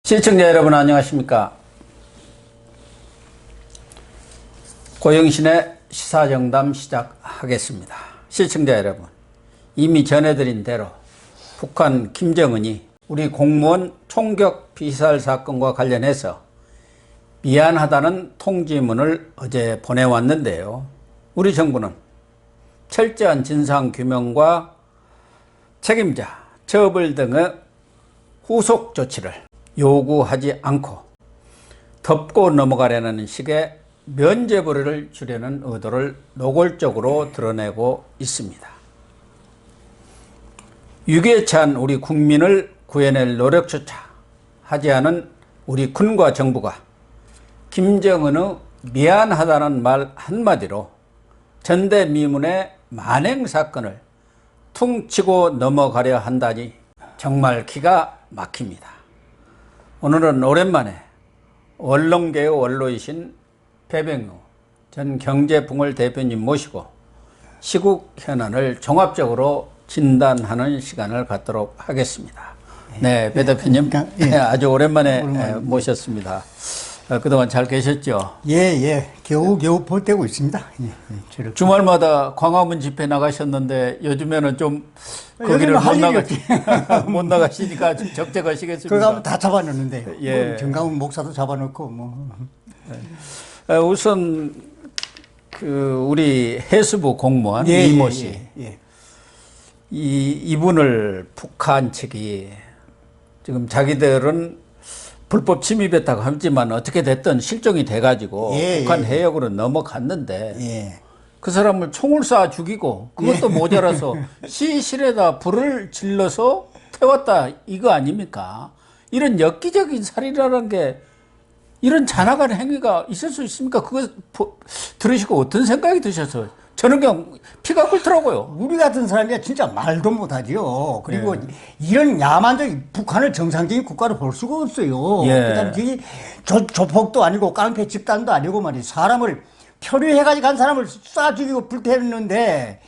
시청자 여러분 안녕하십니까. 고영신의 시사정담 시작하겠습니다. 시청자 여러분, 이미 전해드린 대로 북한 김정은이 우리 공무원 총격 피살 사건과 관련해서 미안하다는 통지문을 어제 보내왔는데요. 우리 정부는 철저한 진상규명과 책임자 처벌 등의 후속 조치를 요구하지 않고 덮고 넘어가려는 식의 면죄부를 주려는 의도를 노골적으로 드러내고 있습니다. 위기에 처한 우리 국민을 구해낼 노력조차 하지 않은 우리 군과 정부가 김정은의 미안하다는 말 한마디로 전대미문의 만행사건을 퉁치고 넘어가려 한다니 정말 기가 막힙니다. 오늘은 오랜만에 언론계의 원로이신 배병우 전 경제붕을 대표님 모시고 시국 현안을 종합적으로 진단하는 시간을 갖도록 하겠습니다. 네, 배 대표님 아주 오랜만에 모셨습니다. 그동안 잘 계셨죠? 예. 겨우 버티고 있습니다. 주말마다 광화문 집회 나가셨는데 요즘에는 좀 거기를 못 나가시니까 좀 적적하시겠습니다. 그거 가면 다 잡아놓는데. 예. 정강훈 목사도 잡아놓고 뭐. 우선 우리 해수부 공무원 이모 씨, 이분을 북한 측이 지금 불법 침입했다고 하지만 어떻게 됐든 실종이 돼가지고 북한 해역으로 넘어갔는데 그 사람을 총을 쏴 죽이고 그것도 모자라서 시실에다 불을 질러서 태웠다 이거 아닙니까? 이런 엽기적인 살인이라는 게 이런 잔악한 행위가 있을 수 있습니까? 그거 들으시고 어떤 생각이 드셔서 저는 그냥 피가 끓더라고요. 우리 같은 사람이 진짜 말도 못하지요. 그리고 이런 야만적인 북한을 정상적인 국가로 볼 수가 없어요. 그다음에 저기 조폭도 아니고 깡패 집단도 아니고 말이야. 사람을 표류해가지고 간 사람을 쏴 죽이고 불태웠는데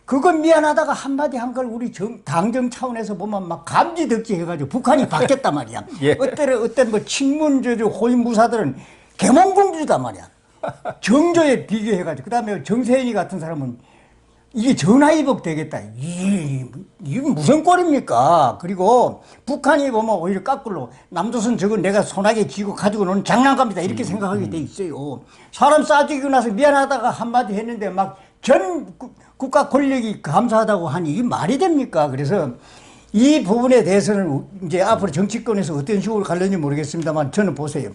그건 미안하다가 한마디 한 걸 우리 당정 차원에서 보면 막 감지덕지 해가지고 북한이 바뀌었단 말이야. 어떤 뭐 친문 호인 무사들은 개몽공주다 말이야. 정조에 비교해가지고 그다음에 정세현이 같은 사람은 이게 전화위복 되겠다. 이게 무슨 꼴입니까? 그리고 북한이 보면 오히려 거꾸로 남조선 저거 내가 손아귀에 쥐고 가지고 노는 장난감이다 이렇게 생각하게 돼 있어요. 사람 쏴죽이고 나서 미안하다가 한마디 했는데 막 전 국가 권력이 감사하다고 하니 이게 말이 됩니까? 그래서 이 부분에 대해서는 이제 앞으로 정치권에서 어떤 식으로 갈는지 모르겠습니다만 저는 보세요.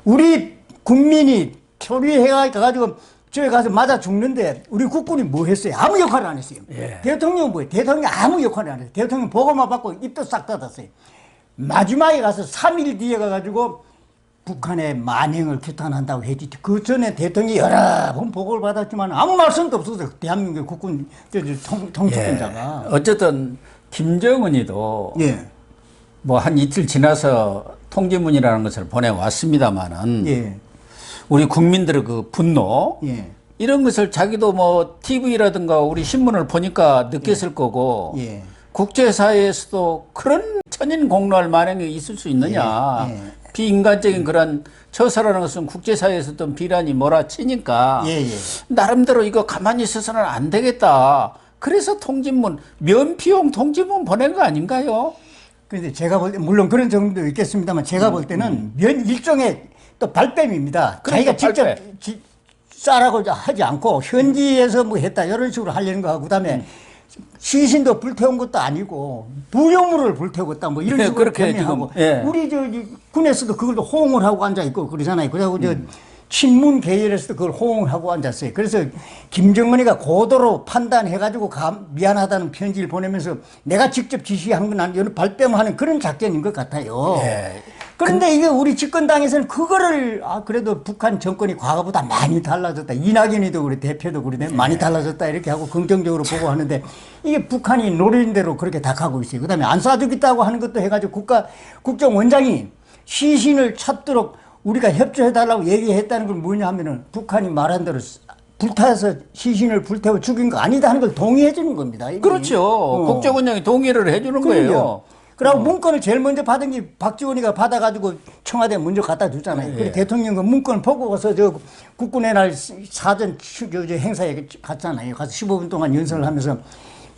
우리 국민이 표류해가지고 저기 가서 맞아 죽는데 우리 국군이 뭐 했어요? 아무 역할을 안 했어요. 대통령은 뭐예요? 대통령이 아무 역할을 안 했어요. 대통령 보고만 받고 입도 싹 닫았어요. 마지막에 가서 3일 뒤에 가가지고 북한의 만행을 규탄한다고 했지. 그 전에 대통령이 여러 번 보고를 받았지만 아무 말씀도 없었어요. 대한민국 국군 통수권자가. 어쨌든 김정은이도 뭐 한 이틀 지나서 통지문이라는 것을 보내왔습니다만은 우리 국민들의 그 분노 이런 것을 자기도 뭐 TV라든가 우리 신문을 보니까 느꼈을 거고 국제사회에서도 그런 천인공노할 만행이 있을 수 있느냐 비인간적인 그런 처사라는 것은 국제사회에서도 비난이 몰아치니까 나름대로 이거 가만히 있어서는 안 되겠다. 그래서 통지문 면피용 통지문 보낸 거 아닌가요? 그런데 제가 볼 때 물론 그런 정도 있겠습니다만 제가 볼 때는 일종의 또 발뺌입니다. 자기가 직접 쏴라고 하지 않고 현지에서 뭐 했다 이런 식으로 하려는 거 하고 그다음에 시신도 불태운 것도 아니고 부유물을 불태웠다 뭐 이런 식으로 변명하고 우리 군에서도 그걸 호응을 하고 앉아 있고 그러잖아요. 그리고 친문 계열에서도 그걸 호응을 하고 앉았어요. 그래서 김정은이가 고도로 판단해가지고 미안하다는 편지를 보내면서 내가 직접 지시한 건 아니고 발뺌하는 그런 작전인 것 같아요. 그런데 이게 우리 집권당에서는 그거를 그래도 북한 정권이 과거보다 많이 달라졌다. 이낙연이도 그래 대표도 그래 많이 달라졌다 이렇게 하고 긍정적으로 보고 하는데 이게 북한이 노리는 대로 그렇게 다 가고 있어요. 그다음에 안 쏴주겠다고 하는 것도 해가지고 국정원장이 시신을 찾도록 우리가 협조해달라고 얘기했다는 건 뭐냐 하면은 북한이 말한 대로 불타서 시신을 불태워 죽인 거 아니다 하는 걸 동의해 주는 겁니다. 그렇죠. 국정원장이 동의를 해 주는 거예요. 그리고 문건을 제일 먼저 받은 게 박지원이가 받아가지고 청와대 먼저 갖다 줬잖아요. 그리고 대통령 그 문건 보고 가서 저 국군의 날 사전 저 행사에 갔잖아요. 가서 15분 동안 연설을 하면서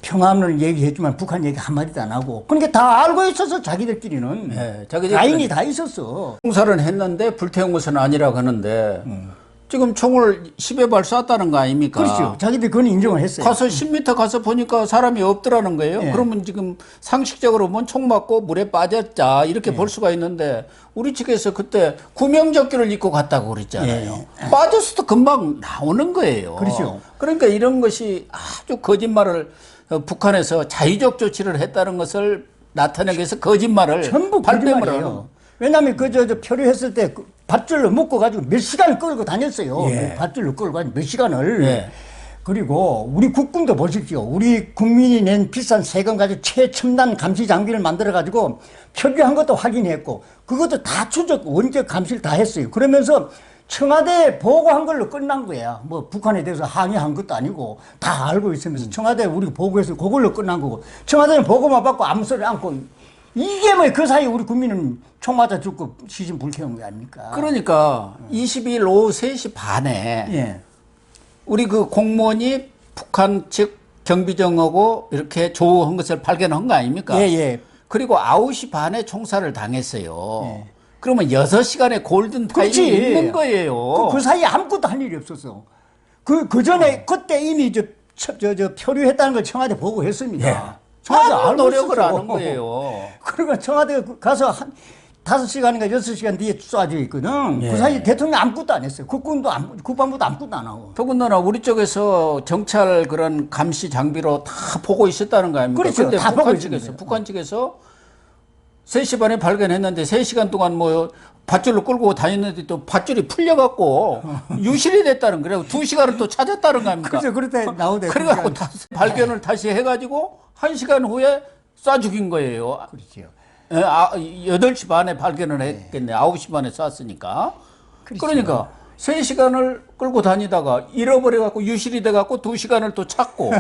평화를 얘기했지만 북한 얘기 한마디도 안 하고. 그러니까 다 알고 있어서 자기들끼리는 라인이 다 있었어. 공사를 했는데 불태운 것은 아니라고 하는데 지금 총을 10여 발 쐈다는 거 아닙니까? 그렇죠. 자기들 그건 인정을 했어요. 가서 10m 가서 보니까 사람이 없더라는 거예요. 예. 그러면 지금 상식적으로 보면 총 맞고 물에 빠졌자 이렇게 볼 수가 있는데 우리 측에서 그때 구명조끼를 입고 갔다고 그랬잖아요. 빠졌어도 금방 나오는 거예요. 그렇죠. 그러니까 이런 것이 아주 거짓말을 북한에서 자의적 조치를 했다는 것을 나타내기 위해서 거짓말을 전부 발뺌을 거짓말이에요. 하는. 왜냐하면 저 표류했을 때 밧줄로 묶어가지고 몇 시간을 끌고 다녔어요. 밧줄로 끌고 가지고 몇 시간을. 그리고 우리 국군도 보십시오. 우리 국민이 낸 비싼 세금 가지고 최첨단 감시 장비를 만들어가지고 표류한 것도 확인했고 그것도 다 추적, 원적 감시를 다 했어요. 그러면서 청와대에 보고한 걸로 끝난 거야. 뭐 북한에 대해서 항의한 것도 아니고 다 알고 있으면서 청와대에 우리가 보고해서 그걸로 끝난 거고 청와대는 보고만 받고 아무 소리 않고 이게 뭐 그 사이 우리 국민은 총 맞아 죽고 시신 불태운 거 아닙니까? 그러니까 22일 오후 3시 반에 우리 그 공무원이 북한 측 경비정하고 이렇게 조우한 것을 발견한 거 아닙니까? 그리고 9시 반에 총살을 당했어요. 그러면 6시간의 골든 타임이 있는 거예요. 그 사이에 아무것도 할 일이 없었어. 그 전에 그때 이미 저 표류했다는 걸 청와대 보고했습니다. 아무 노력을 안 한 거예요. 그러니까 청와대 가서 한 5시간인가 6시간 뒤에 쏴져 있거든. 그 사이에 대통령 아무것도 안 했어요. 국방부도 아무것도 안 하고. 더군다나 우리 쪽에서 정찰 그런 감시 장비로 다 보고 있었다는 거 아닙니까? 그렇죠. 근데 다 북한 측에서 3시 반에 발견했는데 3시간 동안 뭐 밧줄로 끌고 다녔는데 또 밧줄이 풀려갖고 유실이 됐다는 거예요. 2시간을 또 찾았다는 거 아닙니까? 그렇죠. 그렇다 나오대. 그래갖고 발견을 다시 해가지고 1시간 후에 쏴 죽인 거예요. 그렇죠. 8시 반에 발견을 했겠네. 9시 반에 쐈으니까. 그렇죠. 그러니까 3시간을 끌고 다니다가 잃어버려갖고 유실이 돼갖고 2시간을 또 찾고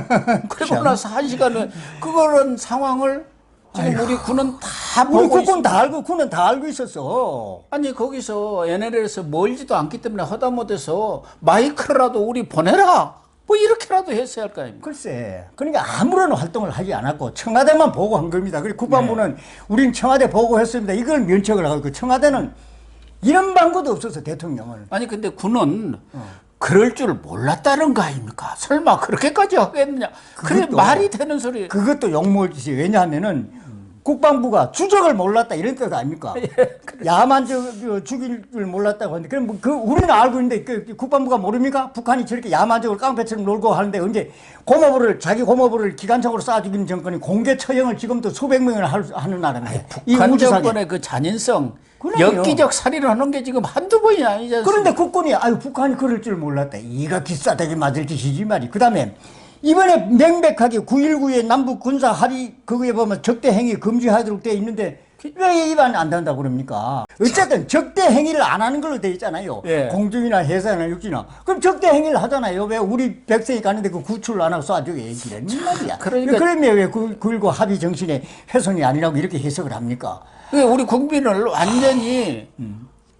그리고 나서 1시간을 그런 상황을 지금 우리 군은 다 우리 보고 국군 다 알고 군은 다 알고 있었어. 아니 거기서 NLL에서 멀지도 않기 때문에 허다못해서 마이크라도 우리 보내라 뭐 이렇게라도 했어야 할 거 아닙니까? 글쎄, 그러니까 아무런 활동을 하지 않았고 청와대만 보고한 겁니다. 그리고 국방부는 우린 청와대 보고했습니다. 이걸 면책을 하고 그 청와대는 이런 방법도 없어서 대통령은. 아니 근데 군은 그럴 줄 몰랐다는 거 아닙니까? 설마 그렇게까지 하겠느냐? 그래 말이 되는 소리. 그것도 욕먹지. 왜냐하면은 국방부가 추적을 몰랐다 이런 뜻 아닙니까? 야만 죽일 줄 몰랐다고 하는데 그럼 그 우리는 알고 있는데 그 국방부가 모릅니까? 북한이 저렇게 야만적으로 깡패처럼 놀고 하는데 언제 자기 고모부를 기관총으로 쏴 죽이는 정권이 공개 처형을 지금도 수백 명을 하는 나라인데 북한 정권의 그 잔인성 엽기적 살인을 하는 게 지금 한두 번이 아니지 않습니까? 그런데 국군이 북한이 그럴 줄 몰랐다. 이거 기싸대기 맞을 짓이지 말이. 그 다음에 이번에 명백하게 9.19의 남북 군사 합의 거기에 보면 적대 행위 금지하도록 되어 있는데 왜 위반 안 된다고 그럽니까? 어쨌든 적대 행위를 안 하는 걸로 되어 있잖아요. 공중이나 해상이나 육지나. 그럼 적대 행위를 하잖아요. 왜 우리 백성이 가는데 그 구출을 안 하고 쏴주게 얘기를 말이야. 그러니까 그러면 왜 9.19 합의 정신의 훼손이 아니라고 이렇게 해석을 합니까? 우리 국민을 완전히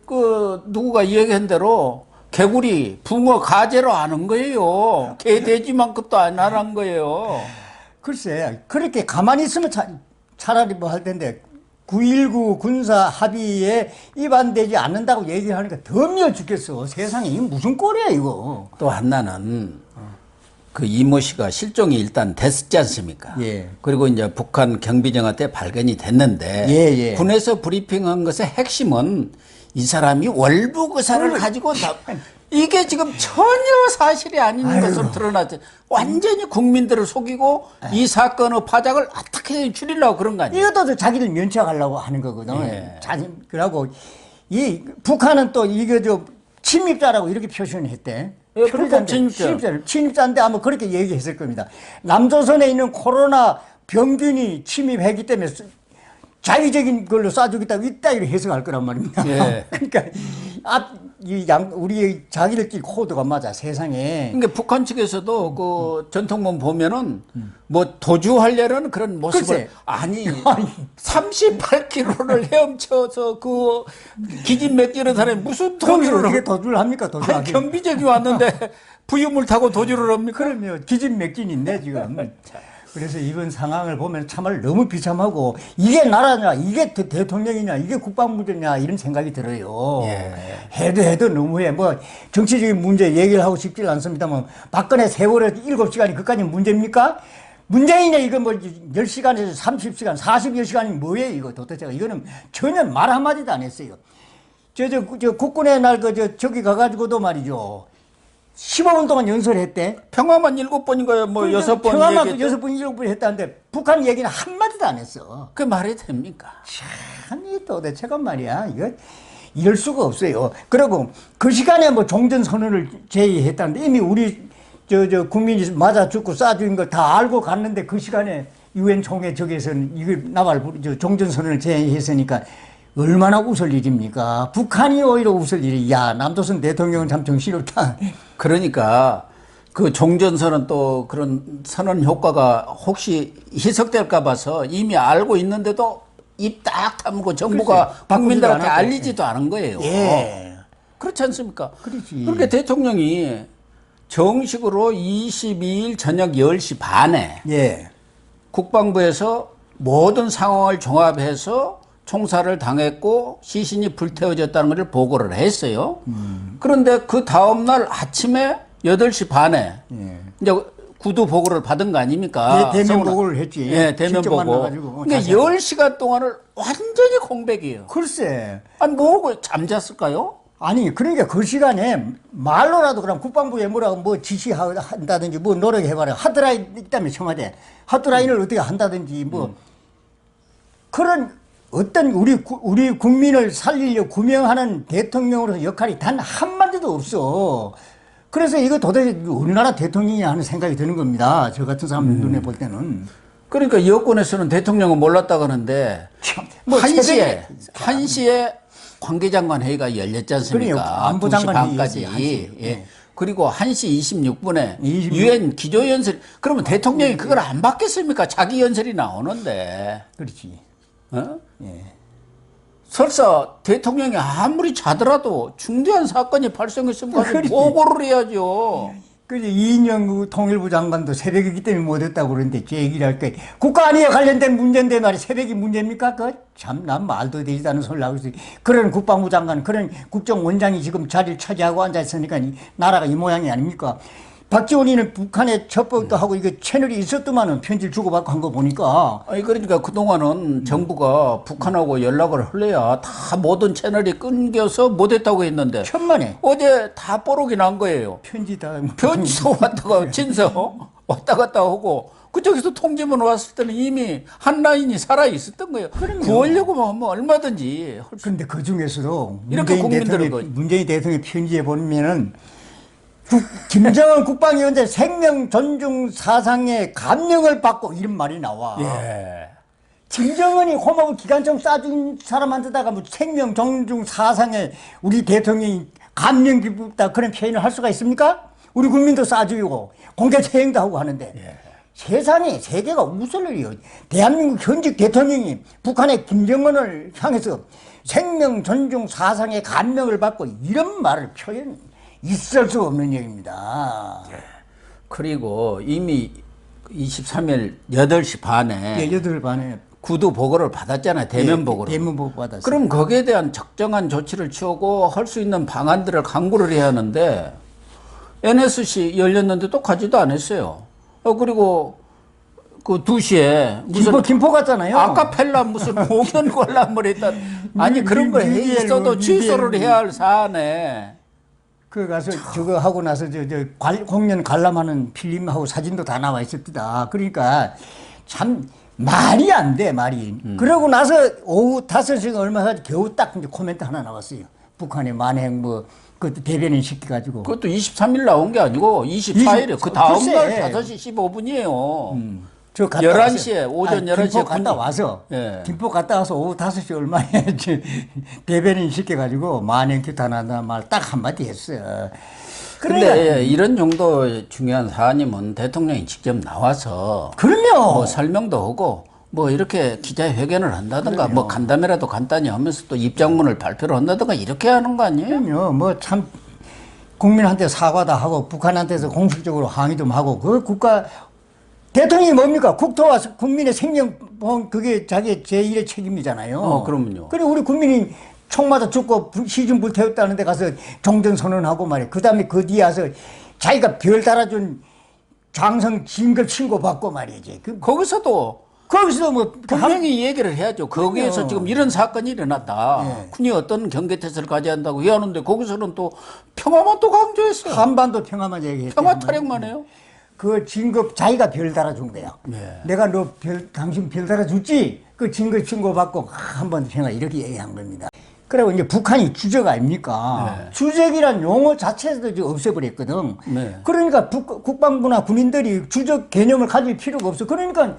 그 누구가 얘기한 대로 개구리, 붕어, 가재로 하는 거예요. 개, 돼지만큼도 안 하는 거예요. 글쎄, 그렇게 가만히 있으면 차라리 뭐 할 텐데, 9.19 군사 합의에 위반되지 않는다고 얘기를 하니까 더 미워 죽겠어. 세상에, 이게 무슨 꼴이야, 이거. 또 하나는, 그 이모 씨가 실종이 일단 됐지 않습니까? 그리고 이제 북한 경비정한테 발견이 됐는데, 군에서 브리핑한 것의 핵심은 이 사람이 월북의사를 가지고 이게 지금 전혀 사실이 아닌 것으로 드러났죠. 완전히 국민들을 속이고 이 사건의 파장을 어떻게 줄이려고 그런 거 아니에요? 이것도 자기들 면책하려고 하는 거거든. 그러고 이 북한은 또 이게 침입자라고 이렇게 표현했대. 침입자인데 아마 그렇게 얘기했을 겁니다. 남조선에 있는 코로나 병균이 침입했기 때문에 자위적인 걸로 쏴주겠다고 이따위로 해석할 거란 말입니다. 그러니까 우리 자기들끼리 코드가 맞아, 세상에. 그러니까 북한 측에서도 그 전통문 보면은 뭐 도주하려는 그런 모습을 글쎄. 아니 38km를 헤엄쳐서 그 기진 맡기는 사람이 무슨 도주를 어떻게 도주를 합니까? 아니, 도주하기. 경비정이 왔는데 부유물 타고 도주를 합니까? 그러면 기진 맥진인데 지금. 그래서 이번 상황을 보면 참말 너무 비참하고 이게 나라냐, 이게 대통령이냐, 이게 국방부냐 이런 생각이 들어요. 예. 해도 너무해. 뭐 정치적인 문제 얘기를 하고 싶지 않습니다만 박근혜 세월에 7시간이 그까지 문제입니까? 문재인이 이거 뭐 10시간에서 30시간, 40여 시간이 뭐예요 이거 도대체. 이거는 전혀 말 한마디도 안 했어요. 저 국군의 날 저기 가가지고도 말이죠. 15분 동안 연설했대. 평화만 7번인가요? 뭐 6번 평화만 얘기했죠? 6번, 7번 했다는데 북한 얘기는 한마디도 안 했어. 그게 말이 됩니까? 아니 도대체가 말이야. 이거 이럴 수가 없어요. 그리고 그 시간에 뭐 종전선언을 제의했다는데 이미 우리 국민이 맞아 죽고 쏴 죽인 걸 다 알고 갔는데 그 시간에 유엔 총회 저기에서는 이걸 나발 종전선언을 제의했으니까 얼마나 웃을 일입니까? 북한이 오히려 웃을 일이. 야, 남조선 대통령은 참 정신없다. 그러니까 그 종전선언 또 그런 선언 효과가 혹시 희석될까 봐서 이미 알고 있는데도 입 딱 다물고 정부가 국민들한테 알리지도 않은 거예요. 예. 그렇지 않습니까? 그렇지. 그렇게 대통령이 정식으로 22일 저녁 10시 반에 예. 국방부에서 모든 상황을 종합해서 총살을 당했고 시신이 불태워졌다는 것을 보고를 했어요. 그런데 그 다음날 아침에 8시 반에 이제 구두 보고를 받은 거 아닙니까? 예, 대면 보고를 했지. 예, 대면 보고. 그러니까 10시간 동안을 완전히 공백이에요. 글쎄. 아니, 뭐 잠잤을까요? 아니, 그러니까 그 시간에 말로라도 그럼 국방부에 뭐라고 뭐 지시한다든지 뭐 노력해봐라. 하드라인 있다며 청와대. 하드라인을 어떻게 한다든지 뭐 그런 어떤 우리 국민을 살리려 구명하는 대통령으로서 역할이 단 한마디도 없어. 그래서 이거 도대체 우리나라 대통령이냐 하는 생각이 드는 겁니다. 저 같은 사람 눈에 볼 때는. 그러니까 여권에서는 대통령은 몰랐다고 하는데 뭐 1시에 관계장관 회의가 열렸지 않습니까? 그러니까 안보장관 2시 반까지. 예. 그리고 1시 26분에 유엔 기조연설. 그러면 대통령이 그걸 안 받겠습니까? 자기 연설이 나오는데. 그렇지. 어? 예. 설사 대통령이 아무리 자더라도 중대한 사건이 발생했으면 가서 보고를 해야죠. 그래서 이인영 통일부 장관도 새벽이기 때문에 못했다고 그러는데 제 얘기를 할게. 국가 안위에 관련된 문제인데 말이야. 새벽이 문제입니까? 참 난 말도 되지도 않은 소리를 하고 있어요. 그런 국방부 장관, 그런 국정원장이 지금 자리를 차지하고 앉아있으니까 나라가 이 모양이 아닙니까? 박지원이는 북한에 첩보도 하고 이거 채널이 있었더만은 편지를 주고받고 한 거 보니까. 아니 그러니까 그동안은 정부가 북한하고 연락을 할래야 다 모든 채널이 끊겨서 못했다고 했는데 천만에 어제 다 뽀록이 난 거예요. 편지도 왔다가 진서 왔다 갔다 하고 그쪽에서 통지문 왔을 때는 이미 한 라인이 살아 있었던 거예요. 구하려고 하면 얼마든지. 그런데 그 중에서도 이렇게 문재인 대통령 편지에 보면은 김정은 국방위원장 생명 존중 사상에 감명을 받고 이런 말이 나와. 예. 김정은이 호모부 기관총 쏴준 사람한테다가 뭐 생명 존중 사상에 우리 대통령이 감명 깊다 그런 표현을 할 수가 있습니까? 우리 국민도 쏴주고 공개 처형도 하고 하는데 세상에 세계가 웃을 일이요. 대한민국 현직 대통령이 북한의 김정은을 향해서 생명 존중 사상에 감명을 받고 이런 말을 표현. 있을 수 없는 얘기입니다. 그리고 이미 23일 8시 반에. 예, 8시 반에. 구두 보고를 받았잖아요. 대면 보고를. 대면 보고 받았어요. 그럼 거기에 대한 적정한 조치를 취하고 할 수 있는 방안들을 강구를 해야 하는데 NSC 열렸는데도 가지도 않았어요. 그리고 그 2시에 무슨 김포 갔잖아요. 아카펠라 무슨 공연 관람을 했다. 아니 그런 걸 해 있어도 취소를 해야 할 사안에. 그 가서 저거 하고 나서 공연 관람하는 필름하고 사진도 다 나와 있었다. 그러니까 참 말이 안 돼, 말이. 그러고 나서 오후 5시가 얼마 전에 겨우 딱 이제 코멘트 하나 나왔어요. 북한의 만행 그것도 대변인 시켜가지고. 그것도 23일 나온 게 아니고 24일에 그 다음날 5시 15분이에요. 저 갔다 11시에, 오전 11시에. 김포 갔다 와서, 예. 김포 갔다 와서 오후 5시 얼마에 대변인 시켜가지고 만행규탄한다는 말 딱 한마디 했어요. 근데 이런 정도 중요한 사안이면 대통령이 직접 나와서. 그럼요. 뭐 설명도 하고, 뭐 이렇게 기자회견을 한다든가, 뭐 간담회라도 간단히 하면서 또 입장문을 발표를 한다든가 이렇게 하는 거 아니에요? 그럼요. 뭐 참, 국민한테 사과도 하고, 북한한테서 공식적으로 항의도 하고, 그 국가, 대통령이 뭡니까? 국토와 국민의 생명보험, 그게 자기 제1의 책임이잖아요. 그럼요. 그래, 우리 국민이 총마다 죽고 시중 불태웠다는 데 가서 종전선언하고 말이야. 그 다음에 그 뒤에 와서 자기가 별 달아준 장성 진급 신고받고 말이지. 거기서도 뭐, 분명히 얘기를 해야죠. 거기에서 지금 이런 사건이 일어났다. 네. 군이 어떤 경계태세를 가져야 한다고 해하는데 거기서는 또 평화만 또 강조했어요. 한반도 평화만 얘기했대. 평화 타령만 해요. 그 진급 자기가 별 달아준 거야. 네. 내가 너 당신 별 달아줬지? 그 진급 신고받고 한반도 평화 이렇게 얘기한 겁니다. 그리고 이제 북한이 주적 아닙니까? 네. 주적이란 용어 자체도 지금 없애버렸거든. 네. 그러니까 국방부나 군인들이 주적 개념을 가질 필요가 없어. 그러니까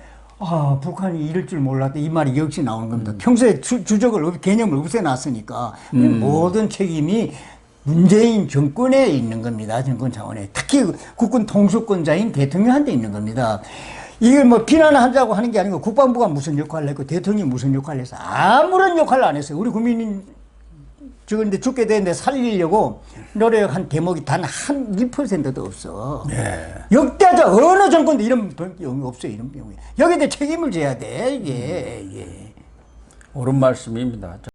북한이 이럴 줄 몰랐다. 이 말이 역시 나오는 겁니다. 평소에 주적을 개념을 없애놨으니까 모든 책임이 문재인 정권에 있는 겁니다. 정권 차원에. 특히 국군 통수권자인 대통령한테 있는 겁니다. 이걸 뭐 비난하자고 하는 게 아니고 국방부가 무슨 역할을 했고 대통령이 무슨 역할을 했어. 아무런 역할을 안 했어요. 우리 국민이 죽었는데 죽게 되는데 살리려고 노력한 대목이 단 한 1%도 없어. 네. 역대하자 어느 정권도 이런 병이 없어요. 이런 병이. 여기에 책임을 져야 돼. 이게. 옳은 말씀입니다.